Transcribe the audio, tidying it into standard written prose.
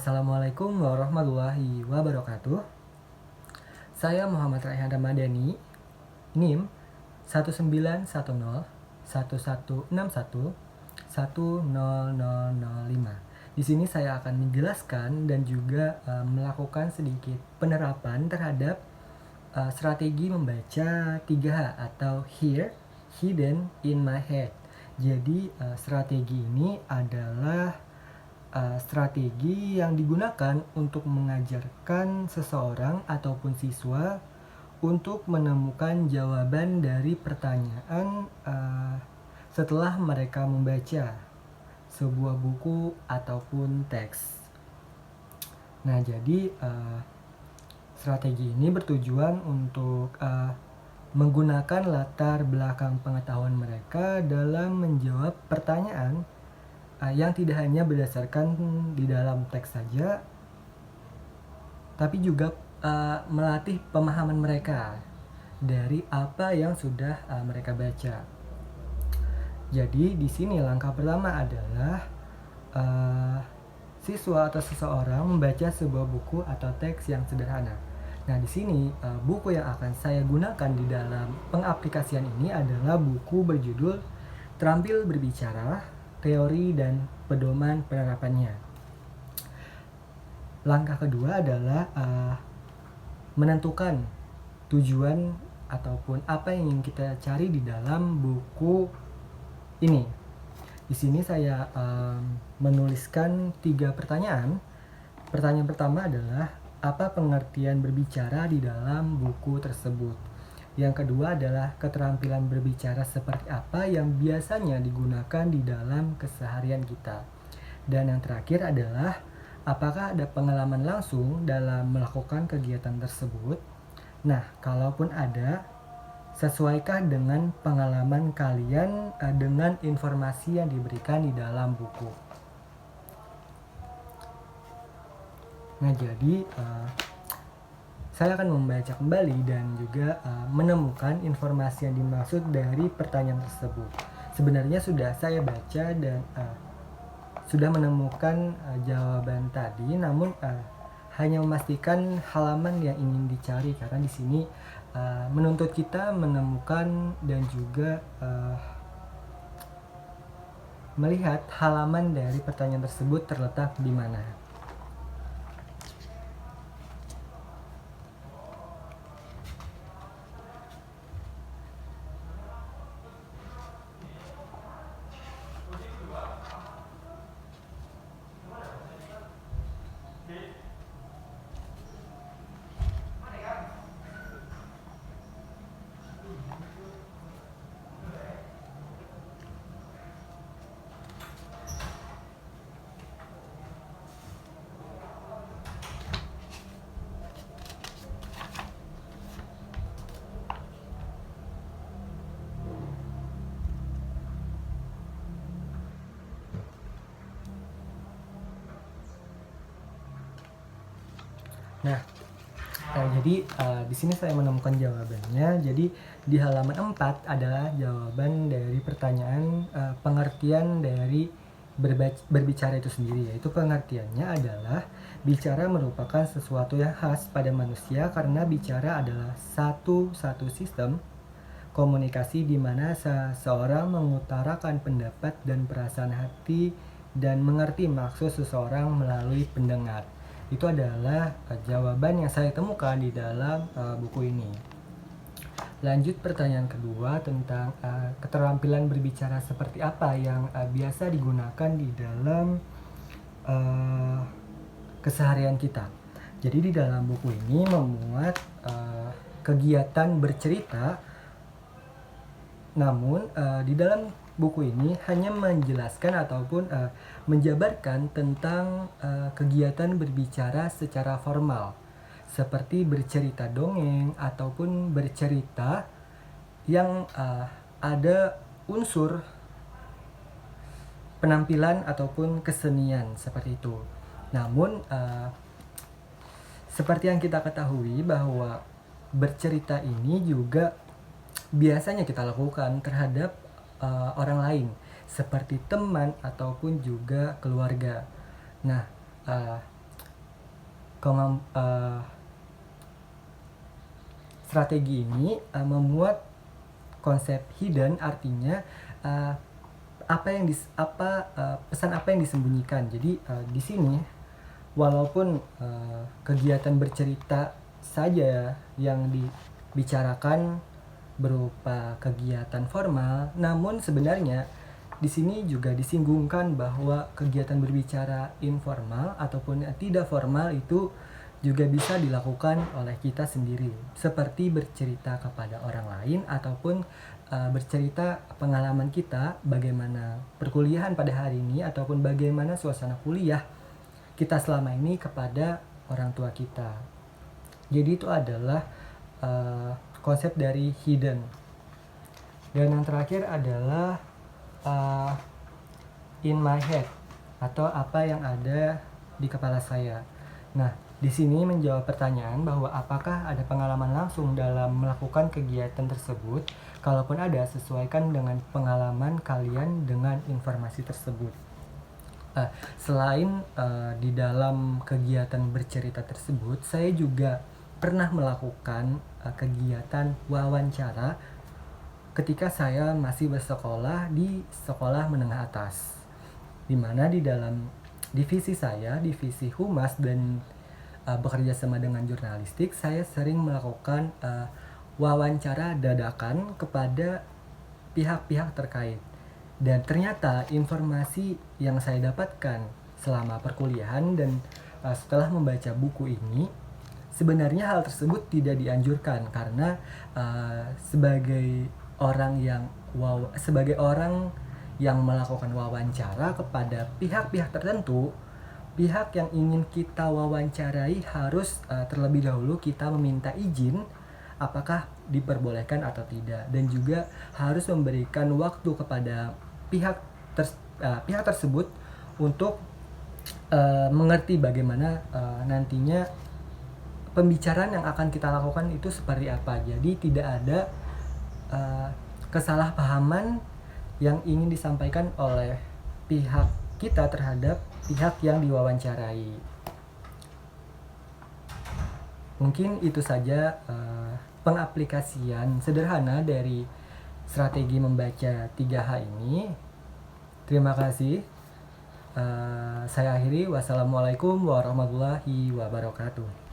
Assalamualaikum warahmatullahi wabarakatuh. Saya Muhammad Raihan Ramadhani, NIM 19111161100005. Di sini saya akan menjelaskan dan juga melakukan sedikit penerapan terhadap strategi membaca 3H atau Hear, Hidden, In My Head. Jadi strategi ini adalah strategi yang digunakan untuk mengajarkan seseorang ataupun siswa untuk menemukan jawaban dari pertanyaan setelah mereka membaca sebuah buku ataupun teks. Nah, jadi strategi ini bertujuan untuk menggunakan latar belakang pengetahuan mereka dalam menjawab pertanyaan yang tidak hanya berdasarkan di dalam teks saja, tapi juga melatih pemahaman mereka dari apa yang sudah mereka baca. Jadi di sini langkah pertama adalah siswa atau seseorang membaca sebuah buku atau teks yang sederhana. Nah, di sini buku yang akan saya gunakan di dalam pengaplikasian ini adalah buku berjudul Terampil Berbicara, Teori dan Pedoman Penerapannya. Langkah kedua adalah menentukan tujuan ataupun apa yang ingin kita cari di dalam buku ini. Di sini saya menuliskan 3 pertanyaan. Pertanyaan pertama adalah apa pengertian berbicara di dalam buku tersebut. Yang kedua adalah keterampilan berbicara seperti apa yang biasanya digunakan di dalam keseharian kita. Dan yang terakhir adalah apakah ada pengalaman langsung dalam melakukan kegiatan tersebut. Nah, kalaupun ada, sesuaikah dengan pengalaman kalian dengan informasi yang diberikan di dalam buku. Nah, jadi saya akan membaca kembali dan juga menemukan informasi yang dimaksud dari pertanyaan tersebut. Sebenarnya sudah saya baca dan sudah menemukan jawaban tadi, namun hanya memastikan halaman yang ingin dicari karena di sini menuntut kita menemukan dan juga melihat halaman dari pertanyaan tersebut terletak di mana. Nah, jadi di sini saya menemukan jawabannya. Jadi di halaman 4 adalah jawaban dari pertanyaan pengertian dari berbicara itu sendiri, yaitu pengertiannya adalah bicara merupakan sesuatu yang khas pada manusia karena bicara adalah satu sistem komunikasi di mana seseorang mengutarakan pendapat dan perasaan hati dan mengerti maksud seseorang melalui pendengar. Itu adalah jawaban yang saya temukan di dalam buku ini. Lanjut pertanyaan kedua tentang keterampilan berbicara seperti apa yang biasa digunakan di dalam keseharian kita. Jadi di dalam buku ini memuat kegiatan bercerita, namun di dalam buku ini hanya menjelaskan ataupun menjabarkan tentang kegiatan berbicara secara formal, seperti bercerita dongeng ataupun bercerita yang ada unsur penampilan ataupun kesenian seperti itu. Namun seperti yang kita ketahui bahwa bercerita ini juga biasanya kita lakukan terhadap orang lain seperti teman ataupun juga keluarga. Nah, Strategi ini memuat konsep hidden, artinya pesan apa yang disembunyikan. Jadi di sini walaupun kegiatan bercerita saja yang dibicarakan berupa kegiatan formal, namun sebenarnya di sini juga disinggungkan bahwa kegiatan berbicara informal ataupun tidak formal itu juga bisa dilakukan oleh kita sendiri, seperti bercerita kepada orang lain ataupun bercerita pengalaman kita bagaimana perkuliahan pada hari ini ataupun bagaimana suasana kuliah kita selama ini kepada orang tua kita. Jadi itu adalah konsep dari hidden. Dan yang terakhir adalah in my head, atau apa yang ada di kepala saya. Nah, di sini menjawab pertanyaan bahwa apakah ada pengalaman langsung dalam melakukan kegiatan tersebut. Kalaupun ada, sesuaikan dengan pengalaman kalian dengan informasi tersebut. Selain di dalam kegiatan bercerita tersebut, saya juga pernah melakukan kegiatan wawancara ketika saya masih bersekolah di sekolah menengah atas, di mana di dalam divisi saya, divisi humas dan bekerja sama dengan jurnalistik, saya sering melakukan wawancara dadakan kepada pihak-pihak terkait. Dan ternyata informasi yang saya dapatkan selama perkuliahan dan setelah membaca buku ini, sebenarnya hal tersebut tidak dianjurkan karena sebagai orang yang melakukan wawancara kepada pihak-pihak tertentu, pihak yang ingin kita wawancarai harus terlebih dahulu kita meminta izin apakah diperbolehkan atau tidak, dan juga harus memberikan waktu kepada pihak tersebut untuk mengerti bagaimana nantinya pembicaraan yang akan kita lakukan itu seperti apa. Jadi tidak ada kesalahpahaman yang ingin disampaikan oleh pihak kita terhadap pihak yang diwawancarai. Mungkin itu saja pengaplikasian sederhana dari strategi membaca 3H ini. Terima kasih. Saya akhiri. Wassalamualaikum warahmatullahi wabarakatuh.